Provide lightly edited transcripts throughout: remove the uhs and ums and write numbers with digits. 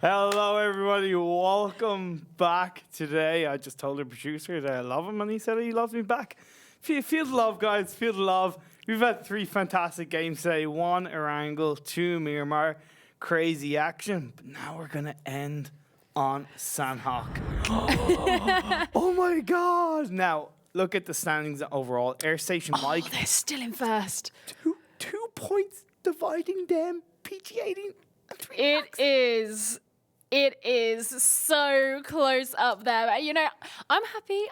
Hello, everybody. Welcome back today. I just told the producer that I love him, and he said he loves me back. Feel the love, guys. Feel the love. We've had 3 fantastic games today. 1 Erangel, 2 Miramar. Crazy action. But now we're going to end on Sanhok. Oh, my God. Now, look at the standings overall. Airstation Mike. They're still in first. 2 points dividing them. PG 18 and 3 It is so close up there. You know, I'm happy.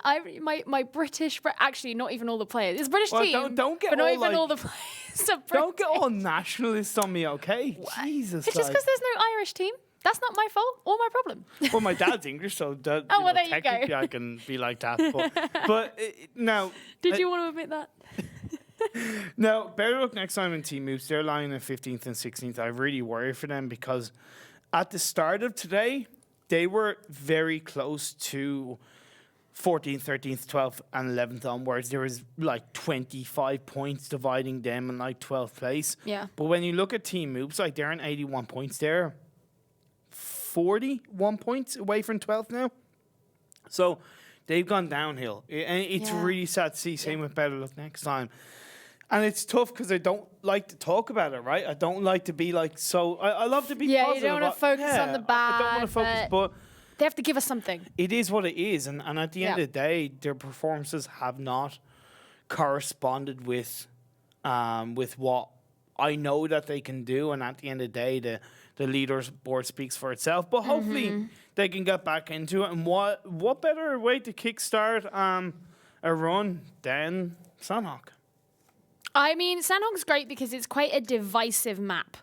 My British, actually not even all the players. It's a British team, don't get but not all, even like, all the players are British. Don't get all nationalist on me, okay? Jesus. It's just because there's no Irish team. That's not my fault or my problem. Well, my dad's English, so that, well, there you go. technically I can be like that. But now... Did you want to admit that? Now, BetterLuckNxTime and Team Moves, they're lying in 15th and 16th. I really worry for them because at the start of today, they were very close to 14th, 13th, 12th, and 11th onwards. There was like 25 points dividing them in like 12th place. Yeah. But when you look at Team Moves, like they're in 81 points. They're 41 points away from 12th now. So they've gone downhill. And it's really sad to see. Same with BetterLuckNxTime. And it's tough because I don't like to talk about it, right? I don't like to be like so. I love to be positive. You don't want to focus on the bad. I don't want to focus, but they have to give us something. It is what it is. And at the end of the day, their performances have not corresponded with what I know that they can do. And at the end of the day, the leaders board speaks for itself. But hopefully they can get back into it. And what better way to kickstart a run than Sanhok? I mean, Sanhok's great because it's quite a divisive map.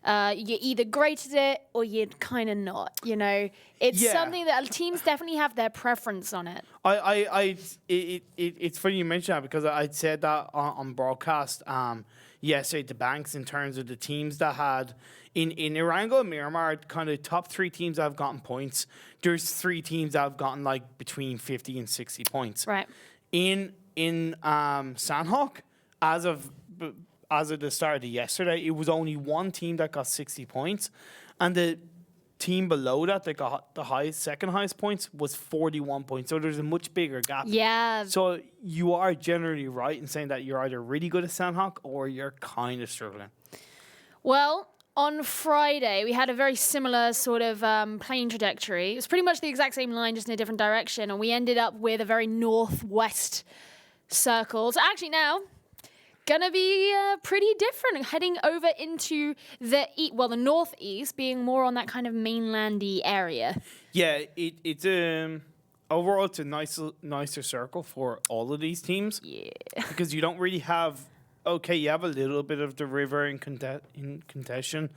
You're either great at it or you're kind of not. You know, it's something that teams definitely have their preference on it. It's funny you mention that because I'd said that on broadcast yesterday to Banks in terms of the teams that had in Erangel and Miramar, kind of top 3 teams that have gotten points. There's 3 teams that have gotten like between 50 and 60 points. Right. In Sanhok, as of the start of yesterday, it was only 1 team that got 60 points, and the team below that got the second highest points was 41 points. So there's a much bigger gap. Yeah. So you are generally right in saying that you're either really good at Sanhok or you're kind of struggling. Well, on Friday, we had a very similar sort of plane trajectory. It was pretty much the exact same line, just in a different direction, and we ended up with a very northwest circle. So actually now, gonna be pretty different, heading over into the northeast, being more on that kind of mainlandy area. Yeah, it's overall it's a nicer circle for all of these teams. Yeah, because you don't really have. Okay, you have a little bit of the river in contention.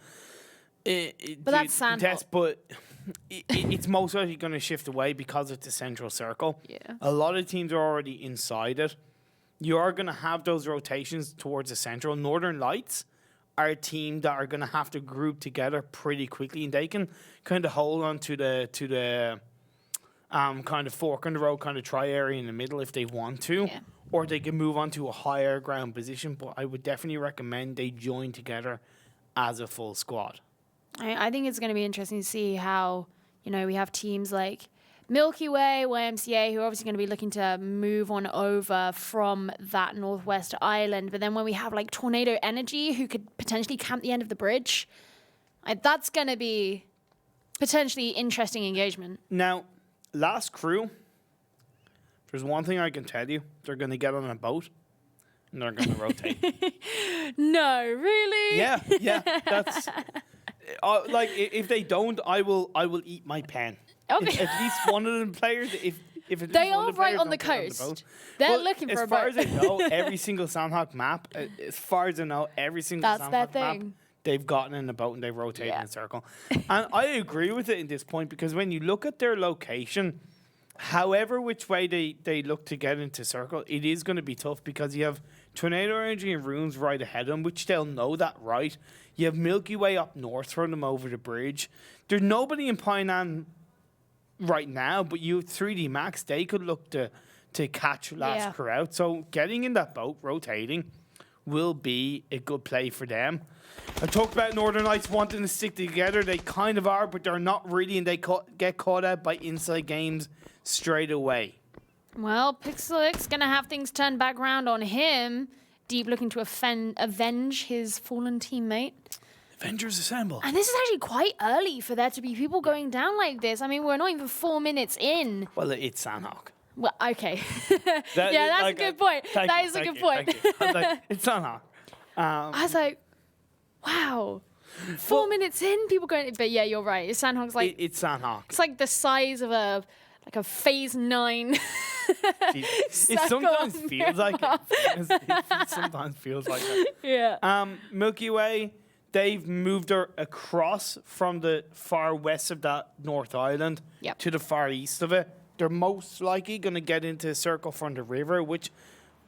But that's Sanhok. But it's most likely going to shift away because it's a central circle. Yeah. A lot of teams are already inside it. You are going to have those rotations towards the central. Northern Lights are a team that are going to have to group together pretty quickly, and they can kind of hold on to the kind of fork in the road, kind of try area in the middle if they want to. Yeah. Or they can move on to a higher ground position, but I would definitely recommend they join together as a full squad. I think it's going to be interesting to see how, you know, we have teams like Milky Way, YMCA, who are obviously going to be looking to move on over from that Northwest Island. But then when we have like Tornado Energy, who could potentially camp the end of the bridge, that's going to be potentially interesting engagement. Now, last crew, there's one thing I can tell you. They're going to get on a boat and they're going to rotate. No, really? Yeah. That's like if they don't, I will eat my pen. Okay. If at least one of the players, if they are right on the coast. They're looking for a boat. As far as I know, every single Sanhok map, every single Sanhok map, they've gotten in the boat and they've rotated in a circle. And I agree with it in this point because when you look at their location, however which way they look to get into circle, it is going to be tough because you have Tornado Energy and Runes right ahead of them, which they'll know that, right? You have Milky Way up north from them over the bridge. There's nobody in Painan right now, but you 3D Max, they could look to catch last crew out. So getting in that boat, rotating, will be a good play for them. I talked about Northern Lights wanting to stick together. They kind of are, but they're not really, and they get caught out by InsideGames straight away. Well, Pixelix going to have things turned back around on him. Deep looking to avenge his fallen teammate. Avengers assemble. And this is actually quite early for there to be people going down like this. I mean, we're not even 4 minutes in. Well, it's Sanhok. Well, okay. That's a good point. That is a good point. It's Sanhok. I was like, wow. 4 minutes in, people going. But yeah, you're right. Sanhok's like. It's Sanhok. It's like the size of a phase 9. It sometimes feels like it. It sometimes feels like it. Yeah. Milky Way, they've moved her across from the far west of that North Island to the far east of it. They're most likely going to get into a circle from the river, which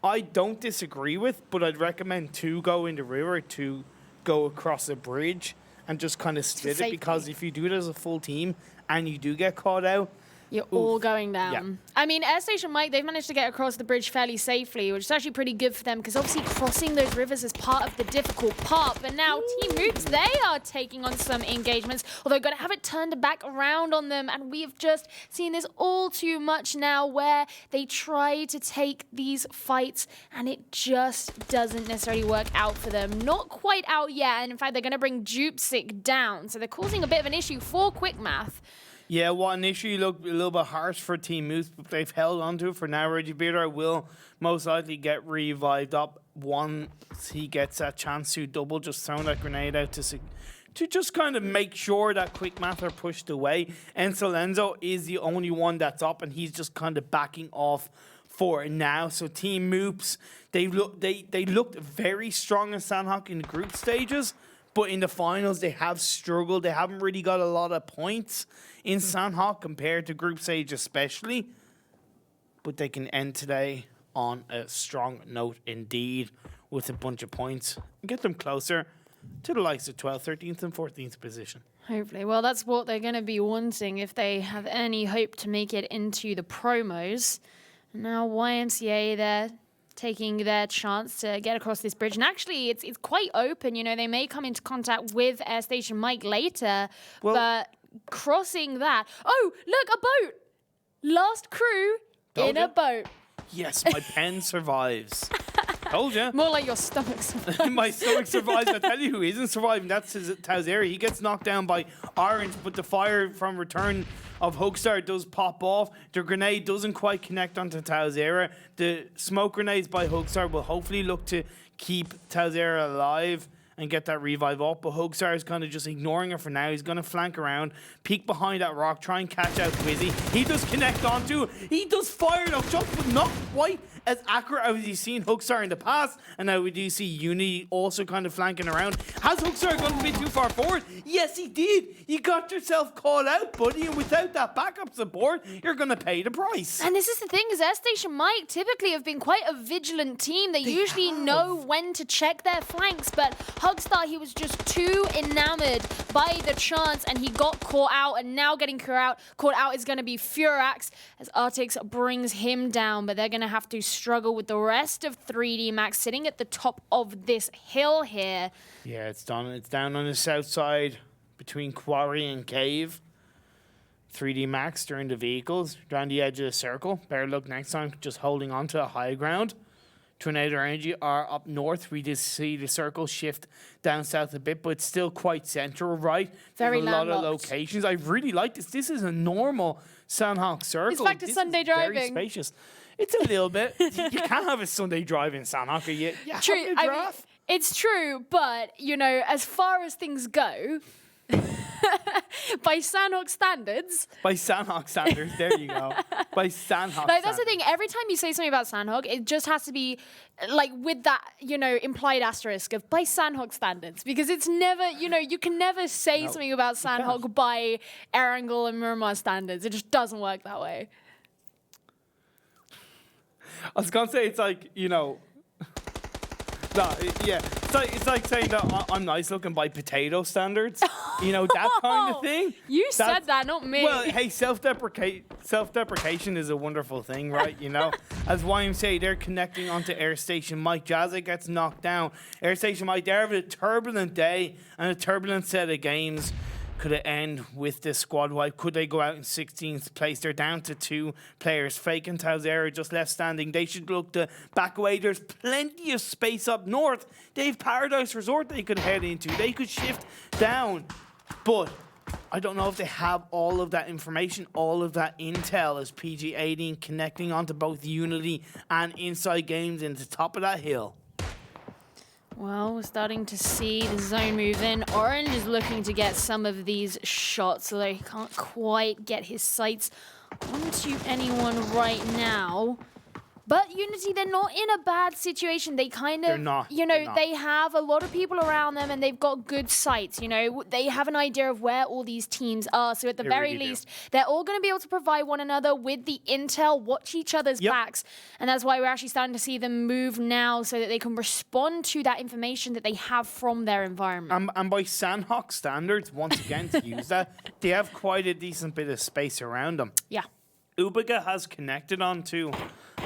I don't disagree with, but I'd recommend to go in the river, to go across a bridge and just kind of split it, because if you do it as a full team and you do get caught out, you're all going down. Yeah. I mean, Airstation Mike, they've managed to get across the bridge fairly safely, which is actually pretty good for them, because obviously crossing those rivers is part of the difficult part. But now Team Moops, they are taking on some engagements, although going to have it turned back around on them. And we've just seen this all too much now, where they try to take these fights and it just doesn't necessarily work out for them. Not quite out yet. And in fact, they're going to bring Jupesic down. So they're causing a bit of an issue for Quick Math. Yeah, what an issue. Looked a little bit harsh for Team Moose, but they've held on to it for now. Reggie Bearder will most likely get revived up once he gets that chance to double, just throwing that grenade out to just kind of make sure that Quick Math are pushed away. And Solenzo is the only one that's up, and he's just kind of backing off for it now. So Team Moops, they looked very strong in Sanhok in the group stages, but in the finals, they have struggled. They haven't really got a lot of points in Sanhok compared to group stage especially. But they can end today on a strong note indeed with a bunch of points and get them closer to the likes of 12th, 13th and 14th position. Hopefully. Well, that's what they're going to be wanting if they have any hope to make it into the promos. Now YMCA, they're taking their chance to get across this bridge. And actually, it's quite open. You know, they may come into contact with Airstation Mike later, but crossing that... Oh, look, a boat! Last crew in a boat. Yes, my pen survives. Told ya. More like your stomach survives. My stomach survives. I tell you who isn't surviving. That's ToWzErA. He gets knocked down by Orange, but the fire from return of Hugstar does pop off. The grenade doesn't quite connect onto ToWzErA. The smoke grenades by Hugstar will hopefully look to keep ToWzErA alive and get that revive up, but Hugstar is kind of just ignoring her for now. He's going to flank around, peek behind that rock, try and catch out Quizzy. He does connect onto, he does fire enough shots, but not quite as accurate as we've seen Hugstar in the past. And now we do see Uni also kind of flanking around. Has Hugstar gone a bit too far forward? Yes, he did. You got yourself caught out, buddy, and without that backup support, you're going to pay the price. And this is the thing, is Airstation Mike typically have been quite a vigilant team. They usually know when to check their flanks, but Hugstar, he was just too enamored by the chance, and he got caught out, and now getting caught out is going to be Furax as Artix brings him down, but they're going to have to struggle with the rest of 3D Max sitting at the top of this hill here. Yeah, it's down on the south side between Quarry and Cave. 3D Max during the vehicles, around the edge of the circle. BetterLuckNxTime just holding on to the high ground. Tornado Energy are up north. We just see the circle shift down south a bit, but it's still quite central, right? Very landlocked. A lot of landlocked. locations. I really like this. This is a normal Sanhok circle. It's back to Sunday driving. Very spacious. It's a little bit. You can't have a Sunday drive in Sanhok. True. I mean, it's true, but, you know, as far as things go, by Sanhok standards. By Sanhok standards, there you go. By Sanhok Like, that's the thing. Every time you say something about Sanhok, it just has to be, like, with that, you know, implied asterisk of by Sanhok standards. Because it's never, you know, you can never say something about Sanhok by Erangel and Miramar standards. It just doesn't work that way. I was going to say, it's like, you know, No, yeah. It's like saying that I'm nice looking by potato standards. You know, that kind of thing. You said that, not me. Well, hey, self-deprecation is a wonderful thing, right? You know, as YMCA, they're connecting onto Airstation Mike. Jazza gets knocked down. Airstation Mike, they're having a turbulent day and a turbulent set of games. Could it end with this squad wipe? Could they go out in 16th place? They're down to 2 players. fEJK and ToWzErA just left standing. They should look to back away. There's plenty of space up north. They have Paradise Resort they could head into. They could shift down. But I don't know if they have all of that information, all of that intel as PG18 connecting onto both Unity and InsideGames in the top of that hill. Well, we're starting to see the zone move in. Orange is looking to get some of these shots, although he can't quite get his sights onto anyone right now. But Unity, they're not in a bad situation. They kind of, they have a lot of people around them and they've got good sights. You know, they have an idea of where all these teams are. So at the very least, they're all going to be able to provide one another with the intel, watch each other's backs. And that's why we're actually starting to see them move now so that they can respond to that information that they have from their environment. And by Sanhok standards, once again, to use that, they have quite a decent bit of space around them. Yeah. Ubiga has connected onto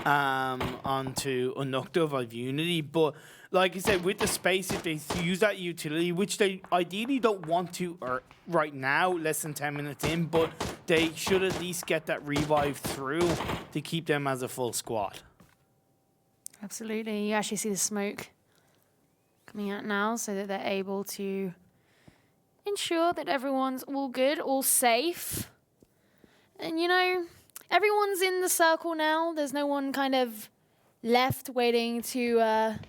Unukta of Unity, but like I said, with the space, if they use that utility, which they ideally don't want to or right now, less than 10 minutes in, but they should at least get that revive through to keep them as a full squad. Absolutely. You actually see the smoke coming out now so that they're able to ensure that everyone's all good, all safe. And, you know, everyone's in the circle now. There's no one kind of left waiting to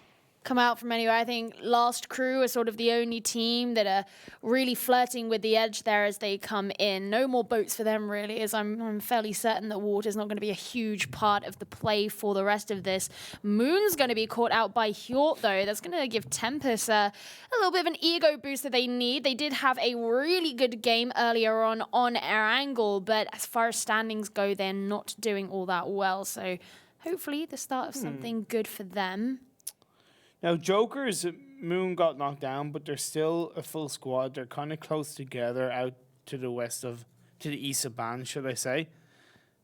come out from anywhere. I think Last Crew are sort of the only team that are really flirting with the edge there as they come in. No more boats for them, really, as I'm fairly certain that water's not going to be a huge part of the play for the rest of this. Moon's going to be caught out by Hjort, though. That's going to give Tempest a little bit of an ego boost that they need. They did have a really good game earlier on Air Angle, but as far as standings go, they're not doing all that well. So hopefully the start of something good for them. Now, Joker's Moon got knocked down, but they're still a full squad. They're kind of close together out to the east of Ban, should I say.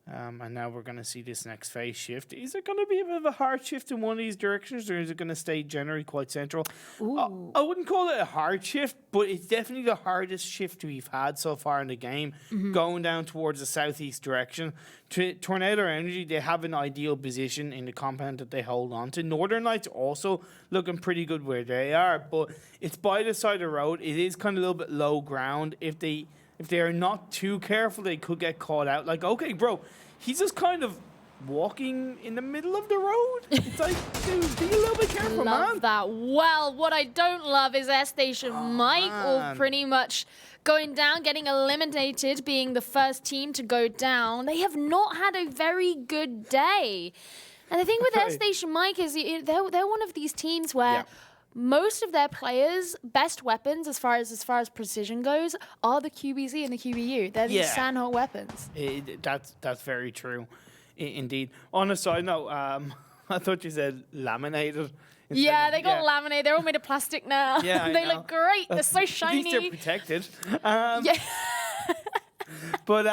And now we're going to see this next phase shift. Is it going to be a bit of a hard shift in one of these directions, or is it going to stay generally quite central? I wouldn't call it a hard shift, but it's definitely the hardest shift we've had so far in the game, going down towards the southeast direction. Tornado Energy, they have an ideal position in the compound that they hold on to. Northern Lights also looking pretty good where they are, but it's by the side of the road. It is kind of a little bit low ground. If they are not too careful, they could get caught out. Like, okay, bro, he's just kind of walking in the middle of the road. It's like, dude, be a little bit careful, man. Love that. Well, what I don't love is Airstation Mike, all pretty much going down, getting eliminated, being the first team to go down. They have not had a very good day. And the thing with Airstation Mike is they're one of these teams where most of their players' best weapons, as far as precision goes, are the QBZ and the QBU. They're the Sanhok weapons. That's very true, indeed. On a side note, I thought you said laminated. Yeah, they got laminated. They're all made of plastic now. Yeah, they look great. They're so shiny. At least they're protected. But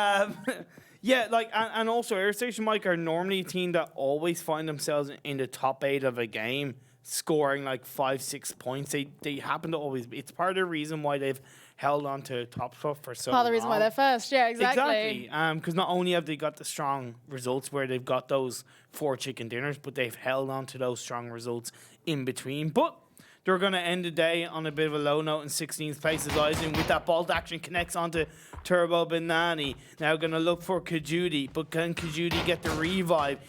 and also Airstation Mike are normally a team that always find themselves in the top 8 of a game, scoring like 5-6 points. They happen to always be. It's part of the reason why they've held on to top stuff for so long. Part of the reason why they're first. Yeah, exactly. Because not only have they got the strong results where they've got those 4 chicken dinners, but they've held on to those strong results in between. But they're going to end the day on a bit of a low note in 16th place as Eisen with that bolt action connects onto Turbo Banani. Now going to look for Kajudi, but can Kajudi get the revive?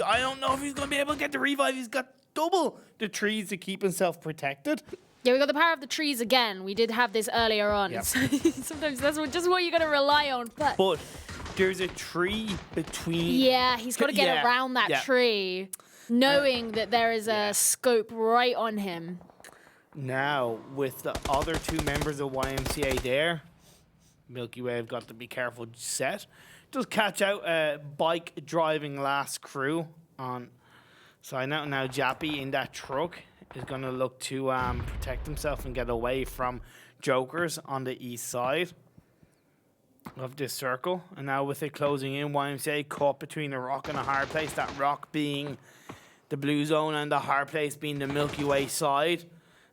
I don't know if he's going to be able to get the revive. He's got double the trees to keep himself protected. Yeah, we got the power of the trees again. We did have this earlier on. Yep. Sometimes that's just what you're going to rely on. But there's a tree between... Yeah, he's got to get around that tree, knowing that there is a scope right on him. Now, with the other 2 members of YMCA there, Milky Way have got to be careful set. Just catch out a bike driving Last Crew on... So I know now Jappy in that truck. is going to look to protect himself and get away from jokers on the east side of this circle. And now with it closing in, YMCA caught between a rock and a hard place, that rock being the blue zone and the hard place being the Milky Way side.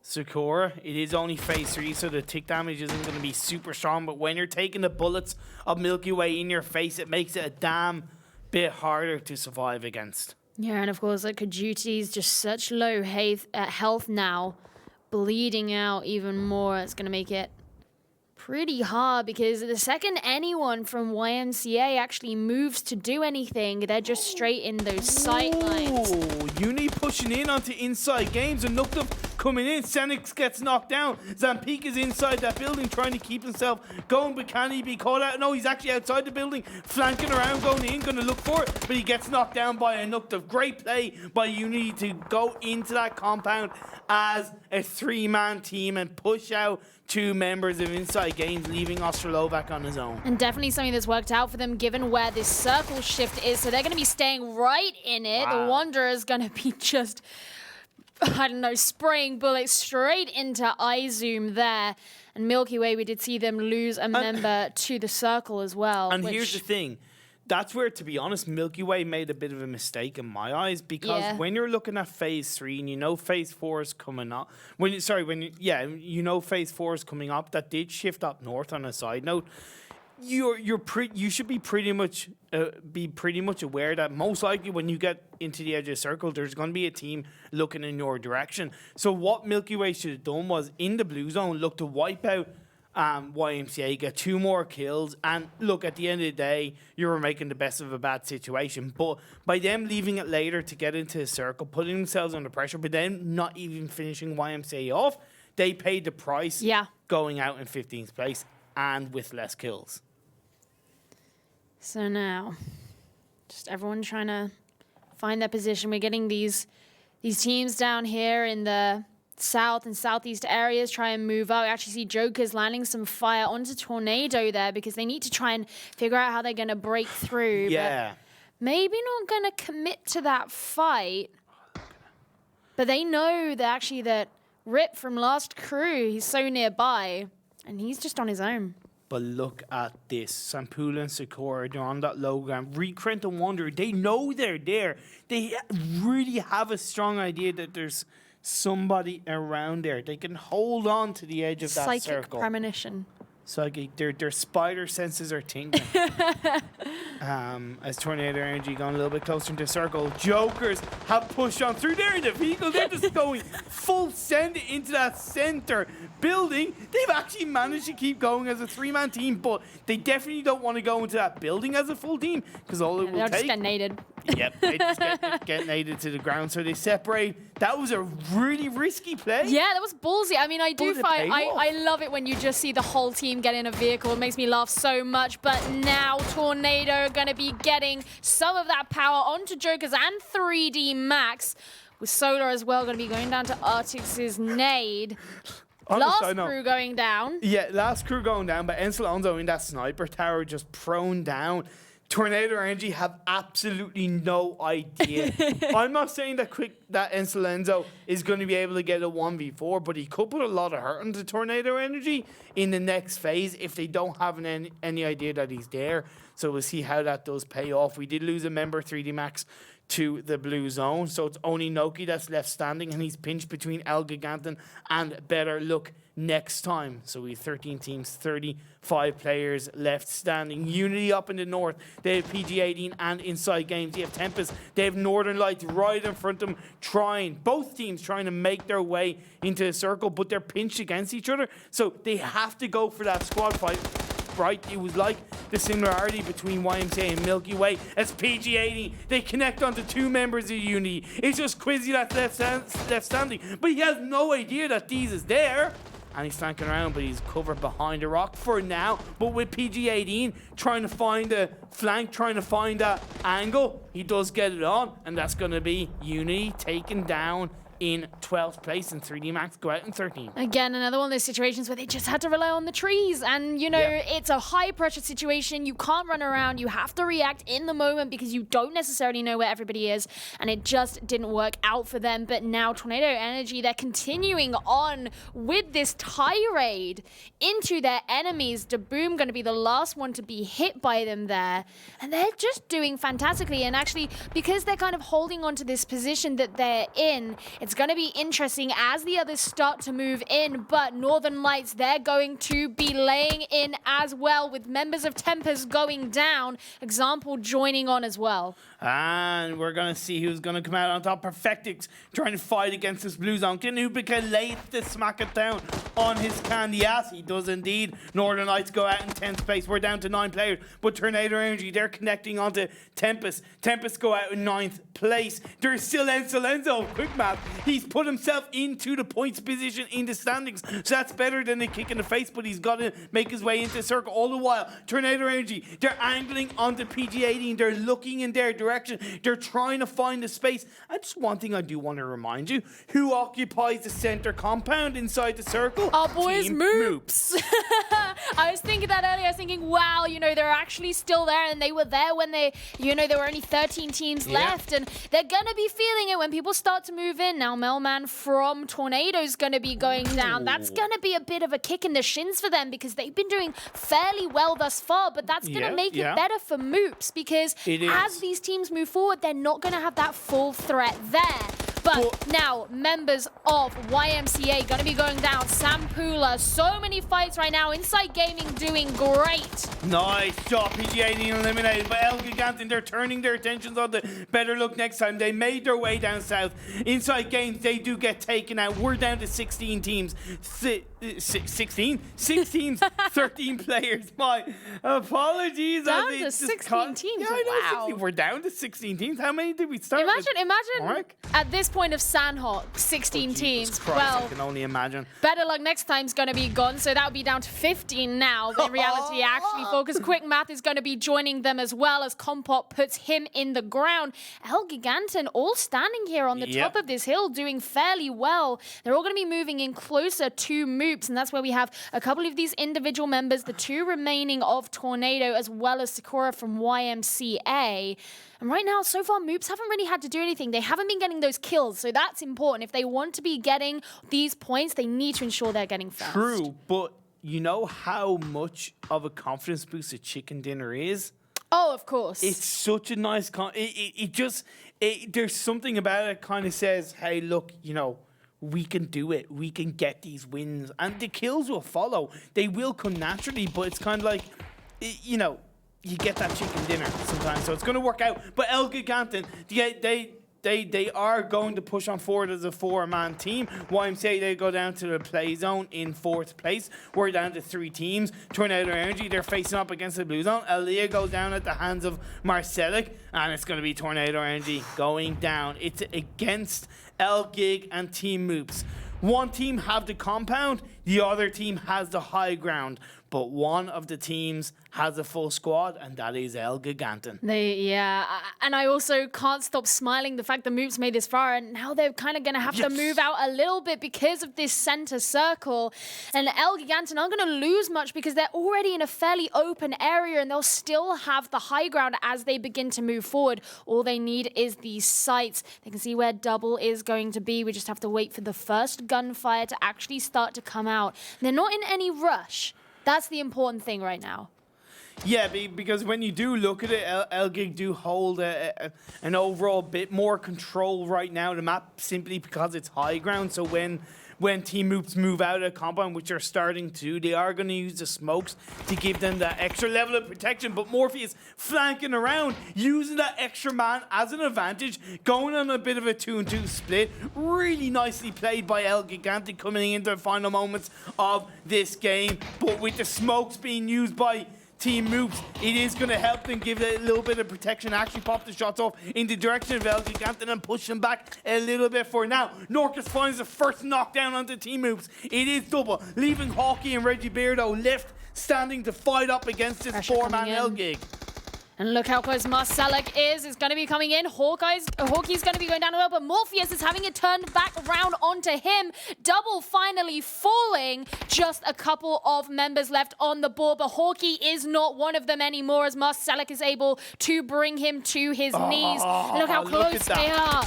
StarLadder, it is only phase 3, so the tick damage isn't going to be super strong, but when you're taking the bullets of Milky Way in your face, it makes it a damn bit harder to survive against. Yeah, and of course, like Kajuti's just such low health now, bleeding out even more. It's going to make it pretty hard, because the second anyone from YMCA actually moves to do anything, they're just straight in those sight lines. Uni pushing in onto InsideGames, and looked up coming in. seniks gets knocked down. Zampeek is inside that building trying to keep himself going, but can he be caught out? No, he's actually outside the building, flanking around, going in, going to look for it, but he gets knocked down by a Nukta. Great play by Uni to go into that compound as a 3-man team and push out 2 members of InsideGames, leaving Odstrelovac on his own. And definitely something that's worked out for them, given where this circle shift is. So they're going to be staying right in it. Wow. The Wanderer's going to be just, I don't know, spraying bullets straight into iZoom there. And Milky Way, we did see them lose a member to the circle as well. And here's the thing. That's where, to be honest, Milky Way made a bit of a mistake in my eyes, because when you're looking at phase 3 and you know phase 4 is coming up, you know phase 4 is coming up, that did shift up north. On a side note, you should be pretty much aware that most likely when you get into the edge of the circle, there's going to be a team looking in your direction. So what Milky Way should have done was, in the blue zone, look to wipe out YMCA, get 2 more kills, and look, at the end of the day, you were making the best of a bad situation. But by them leaving it later to get into the circle, putting themselves under pressure, but then not even finishing YMCA off, they paid the price going out in 15th place and with less kills. So now, just everyone trying to find their position. We're getting these teams down here in the south and southeast areas try and move up. We actually see jokers landing some fire onto Tornado there, because they need to try and figure out how they're going to break through. Yeah. But maybe not going to commit to that fight. But they know that Rip from Last Crew, he's so nearby, and he's just on his own. But look at this. Sampula and StarLadder, they're on that low ground. Recurrent and Wanderer, they know they're there. They really have a strong idea that there's somebody around there. They can hold on to the edge of that circle. Psychic premonition. Psychic. Their spider senses are tingling. As Tornado Energy gone a little bit closer into the circle, jokers have pushed on through. They're in the vehicle. They're just going full send into that center building. They've actually managed to keep going as a 3-man team, but they definitely don't want to go into that building as a full team, because all it will they'll take... just get naded. Yep, they just get naded to the ground, so they separate. That was a really risky play. Yeah, that was ballsy. I mean, I love it when you just see the whole team get in a vehicle. It makes me laugh so much. But now Tornado are going to be getting some of that power onto Jokers and 3D Max, with Solar as well going to be going down to Artix's nade. Last crew going down. Yeah, last crew going down, but Ensalonzo in that sniper tower just prone down. Tornado Energy have absolutely no idea. I'm not saying that Ensalonzo is going to be able to get a 1v4, but he could put a lot of hurt into Tornado Energy in the next phase if they don't have any idea that he's there. So we'll see how that does pay off. We did lose a member, 3D Max, to the blue zone, so it's only Noki that's left standing, and he's pinched between ELGIGANTEN and BetterLuckNxTime. So we have 13 teams, 35 players left standing. Unity up in the north, they have PG18 and InsideGames. They have Tempest, they have Northern Lights right in front of them, both teams trying to make their way into the circle, but they're pinched against each other, so they have to go for that squad fight. Right, it was like the similarity between YMCA and Milky Way as PG80. They connect onto 2 members of Unity. It's just Quizzy that's left standing, but he has no idea that Deez is there. And he's flanking around, but he's covered behind a rock for now. But with PG18 trying to find a flank, trying to find that angle, he does get it on, and that's going to be Unity taken down in 12th place, and 3D Max go out in 13th. Again, another one of those situations where they just had to rely on the trees. And, you know, it's a high-pressure situation. You can't run around. You have to react in the moment because you don't necessarily know where everybody is. And it just didn't work out for them. But now Tornado Energy, they're continuing on with this tirade into their enemies. Daboom going to be the last one to be hit by them there. And they're just doing fantastically. And actually, because they're kind of holding on to this position that they're in, it's going to be interesting as the others start to move in. But Northern Lights, they're going to be laying in as well, with members of Tempest going down. Example joining on as well. And we're going to see who's going to come out on top. Perfectix trying to fight against this blue zone. Can Ubika late to smack it down on his candy? Yes, he does indeed. Northern Lights go out in 10th place. We're down to 9 players. But Tornado Energy, they're connecting onto Tempest. Tempest go out in 9th place. There's still Enzo. Quick map. He's put himself into the points position in the standings. So that's better than a kick in the face, but he's got to make his way into the circle. All the while, Tornado Energy, they're angling onto PG18. They're looking in their direction. They're trying to find the space. And just one thing I do want to remind you, who occupies the center compound inside the circle? Our boys Moops. I was thinking that earlier. I was thinking, wow, you know, they're actually still there, and they were there when they, you know, there were only 13 teams left, and they're going to be feeling it when people start to move in. Now, Melman from Tornado's going to be going down. That's going to be a bit of a kick in the shins for them because they've been doing fairly well thus far, but that's going to make it better for Moops because as these teams move forward, they're not going to have that full threat there. But now, members of YMCA going to be going down. Sampula, so many fights right now. Inside Gaming doing great. Nice job. PG18 eliminated. But ELGIGANTEN, they're turning their attentions on the BetterLuckNxTime. They made their way down south. Inside Games, they do get taken out. We're down to 16 teams. 16? 16, 13 players. My apologies. Down to 16 teams. Yeah, I know. Wow. 16. We're down to 16 teams. How many did we start Imagine Mark? at this point of Sanhok, 16 teams. Christ, well, I can only imagine. BetterLuckNxTime's going to be gone, so that would be down to 15 now. But in reality, actually, Focus Quick Math is going to be joining them as well as Compot puts him in the ground. ELGIGANTEN all standing here on the top of this hill, doing fairly well. They're all going to be moving in closer to Moops, and that's where we have a couple of these individual members, the 2 remaining of Tornado, as well as Sakura from YMCA. And right now, so far, Moops haven't really had to do anything. They haven't been getting those kills, so that's important. If they want to be getting these points, they need to ensure they're getting first. True, but you know how much of a confidence boost a chicken dinner is? Oh, of course. It's such a nice... there's something about it kind of says, hey, look, you know, we can do it. We can get these wins. And the kills will follow. They will come naturally, but it's kind of like, you know, you get that chicken dinner sometimes, so it's going to work out. But ELGIGANTEN, they are going to push on forward as a 4-man team. YMCA, they go down to the play zone in 4th place. We're down to 3 teams. Tornado Energy, they're facing up against the blue zone. Aaliyah goes down at the hands of Marcelek, and it's going to be Tornado Energy going down. It's against ELGIG and Team Moops. One team have the compound, the other team has the high ground. But one of the teams has a full squad, and that is ELGIGANTEN. And I also can't stop smiling the fact that Moops made this far, and now they're kind of going to have to move out a little bit because of this center circle. And ELGIGANTEN aren't going to lose much because they're already in a fairly open area, and they'll still have the high ground as they begin to move forward. All they need is these sites. They can see where double is going to be. We just have to wait for the first gunfire to actually start to come out. They're not in any rush. That's the important thing right now. Yeah, because when you do look at it, ELGIG do hold an overall bit more control right now of the map simply because it's high ground. So when Team Moops move out of the compound, which they're starting to, they are going to use the smokes to give them that extra level of protection. But Morpheus flanking around, using that extra man as an advantage, going on a bit of a 2-2 split. Really nicely played by ELGIGANTEN coming into the final moments of this game. But with the smokes being used by Team Moops, it is going to help them give it a little bit of protection, actually pop the shots off in the direction of ELGIGANTEN and push them back a little bit for now. KnorkiS finds the first knockdown onto Team Moops. It is double, leaving Hawkey and Reggie Beardo left standing to fight up against this 4-man ELGIG. And look how close Marcelek is. It's going to be coming in. Hawkeye's going to be going down as well, but MOORPHEUS is having it turned back around onto him. Double finally falling. Just a couple of members left on the board, but Hawkeye is not one of them anymore as Marcelek is able to bring him to his knees. Look how close they are.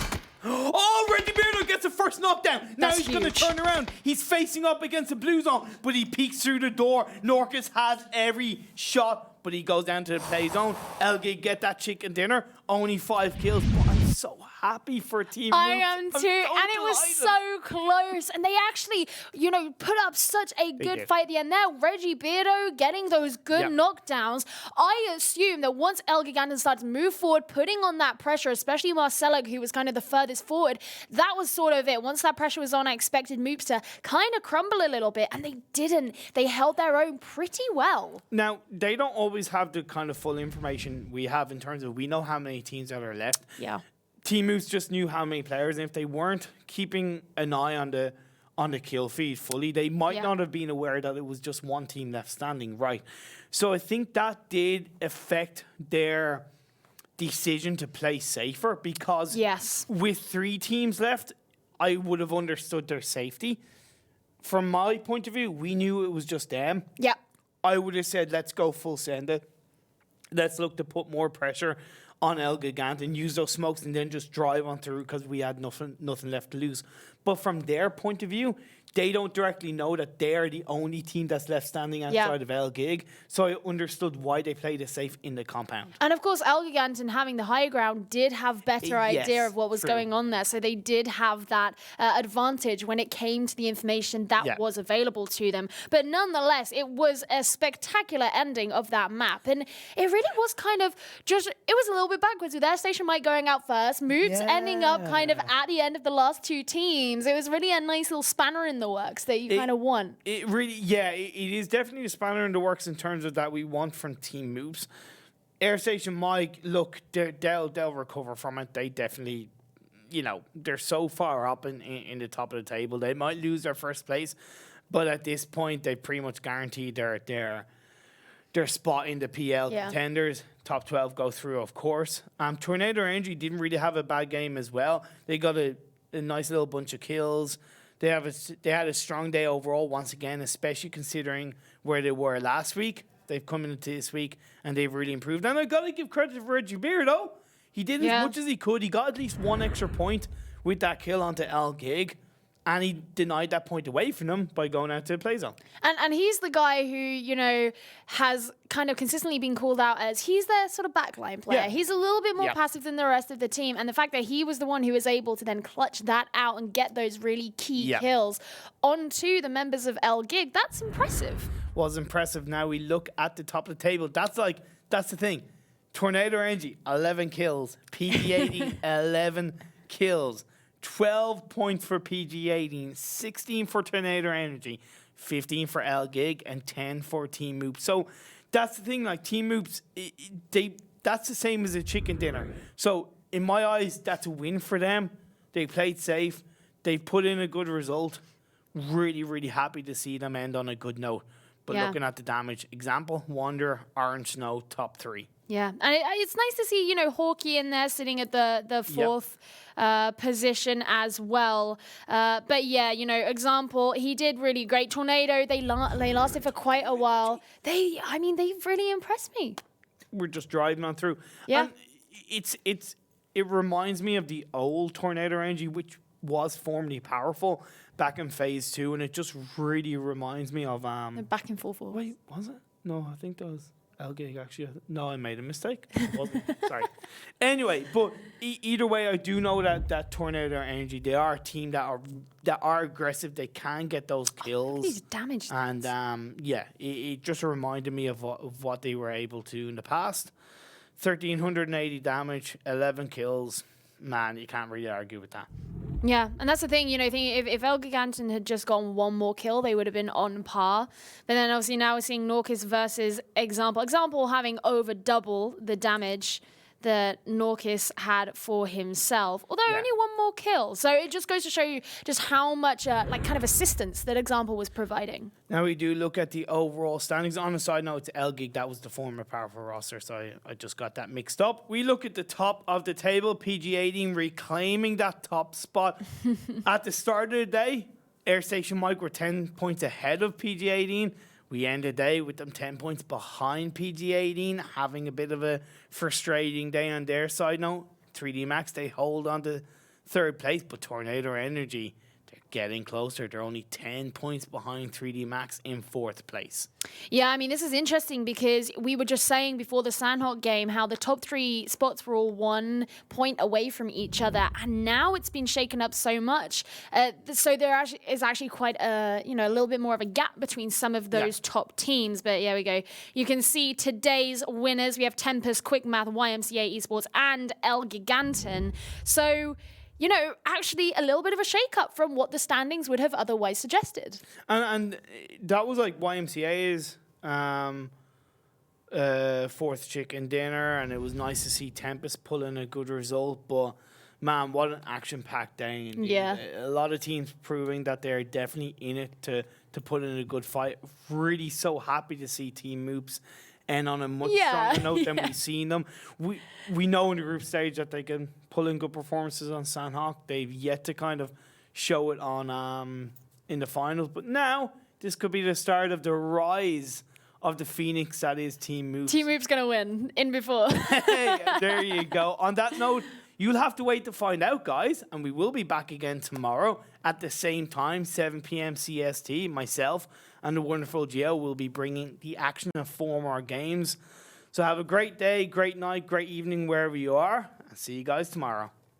Oh, Reggie Beardo gets the first knockdown. Now he's going to turn around. He's facing up against the blue zone, but he peeks through the door. KnorkiS has every shot, but he goes down to the play zone. ELGIG get that chicken dinner. Only 5 kills. But I'm so happy for Team I am too. And it was so close. And they actually, put up such a good fight at the end there. Reggie Beardo getting those good knockdowns. I assume that once ELGIGANTEN started to move forward, putting on that pressure, especially Marcelek, who was kind of the furthest forward, that was sort of it. Once that pressure was on, I expected Moops to kind of crumble a little bit. And they didn't. They held their own pretty well. Now, they don't always have the kind of full information we have in terms of we know how many teams that are left. Yeah. Team Moose just knew how many players, and if they weren't keeping an eye on the kill feed fully, they might not have been aware that it was just one team left standing, right? So I think that did affect their decision to play safer because with 3 teams left, I would have understood their safety. From my point of view, we knew it was just them. Yeah. I would have said, let's go full send it. Let's look to put more pressure on ELGIGANTEN, use those smokes, and then just drive on through because we had nothing left to lose. But from their point of view, they don't directly know that they're the only team that's left standing outside of ELGIG. So I understood why they played it safe in the compound. And of course, ELGIGANTEN having the high ground did have better idea of what was going on there. So they did have that advantage when it came to the information that was available to them. But nonetheless, it was a spectacular ending of that map. And it really was kind of just, it was a little bit backwards with Airstation Mike going out first, Moops ending up kind of at the end of the last 2 teams. It was really a nice little spanner in the works that you kind of want. It really, it is definitely a spanner in the works in terms of that we want from Team Moops. Airstation Mike, look, they'll recover from it. They definitely, they're so far up in the top of the table. They might lose their first place, but at this point, they pretty much guaranteed their spot in the PEL Contenders. Top 12 go through, of course. Tornado Energy didn't really have a bad game as well. They got a nice little bunch of kills. They had a strong day overall once again, especially considering where they were last week. They've come into this week and they've really improved. And I got to give credit to Reggie Beardo. He did as much as he could. He got at least 1 extra point with that kill onto ELGIG. And he denied that point away from them by going out to the play zone. And he's the guy who, has kind of consistently been called out as he's their sort of backline player. Yeah. He's a little bit more passive than the rest of the team. And the fact that he was the one who was able to then clutch that out and get those really key kills onto the members of ELGIG, that's impressive. Was impressive. Now we look at the top of the table. That's the thing. Tornado Energy, 11 kills. PG80, 11 kills. 12 points for PG18, 16 for Tornado Energy, 15 for ELGIG, and 10 for Team Moops. So that's the thing, like Team Moops, that's the same as a chicken dinner. So in my eyes, that's a win for them. They played safe. They put in a good result. Really, really happy to see them end on a good note. But looking at the damage, example, Wander, Orange Snow, top 3. Yeah, and it's nice to see, Hawkeye in there sitting at the 4th position as well. But example, he did really great. Tornado, they lasted for quite a while. They've really impressed me. We're just driving on through. Yeah. And it reminds me of the old Tornado Energy, which was formerly powerful back in phase 2, and it just really reminds me of back in 4-4. Wait, was it? No, I think that was ELGIG actually. No, I made a mistake. It wasn't. Sorry. Anyway, but either way, I do know that Tornado Energy, they are a team that are aggressive. They can get those kills. These damage. And it just reminded me of what they were able to in the past. 1,380 damage, 11 kills. Man, you can't really argue with that. Yeah, and that's the thing, if ELGIGANTEN had just gotten 1 more kill, they would have been on par. But then obviously now we're seeing KnorkiS versus Example. Example having over double the damage that KnorkiS had for himself, although only one more kill. So it just goes to show you just how much like kind of assistance that Example was providing. Now we do look at the overall standings. On a side note, it's ELGIG. That was the former powerful roster, so I just got that mixed up. We look at the top of the table, PG18 reclaiming that top spot. At the start of the day, Airstation Mike were 10 points ahead of PG18. We end the day with them 10 points behind PG18, having a bit of a frustrating day on their side note. 3D Max, they hold on to third place, but Tornado Energy, they're getting closer. They're only 10 points behind 3D Max in fourth place. Yeah, I mean, this is interesting because we were just saying before the Sanhok game how the top 3 spots were all 1 point away from each other, and now it's been shaken up so much. So there is actually quite a, a little bit more of a gap between some of those top teams. But yeah, we go. You can see today's winners. We have Tempest, Quick Math, YMCA Esports, and ELGIGANTEN. So, actually a little bit of a shake-up from what the standings would have otherwise suggested. And that was like YMCA's fourth chicken dinner, and it was nice to see Tempest pulling a good result. But, man, what an action-packed day. Yeah. A lot of teams proving that they're definitely in it to put in a good fight. Really so happy to see Team Moops and on a much stronger note than we've seen them. We know in the group stage that they can pull in good performances on Sanhok. They've yet to kind of show it on in the finals. But now, this could be the start of the rise of the Phoenix that is Team Moops. Team Moops going to win in before. There you go. On that note, you'll have to wait to find out, guys. And we will be back again tomorrow at the same time, 7 p.m. CST. Myself and the wonderful Gio will be bringing the action of 4 more games. So have a great day, great night, great evening, wherever you are. And see you guys tomorrow.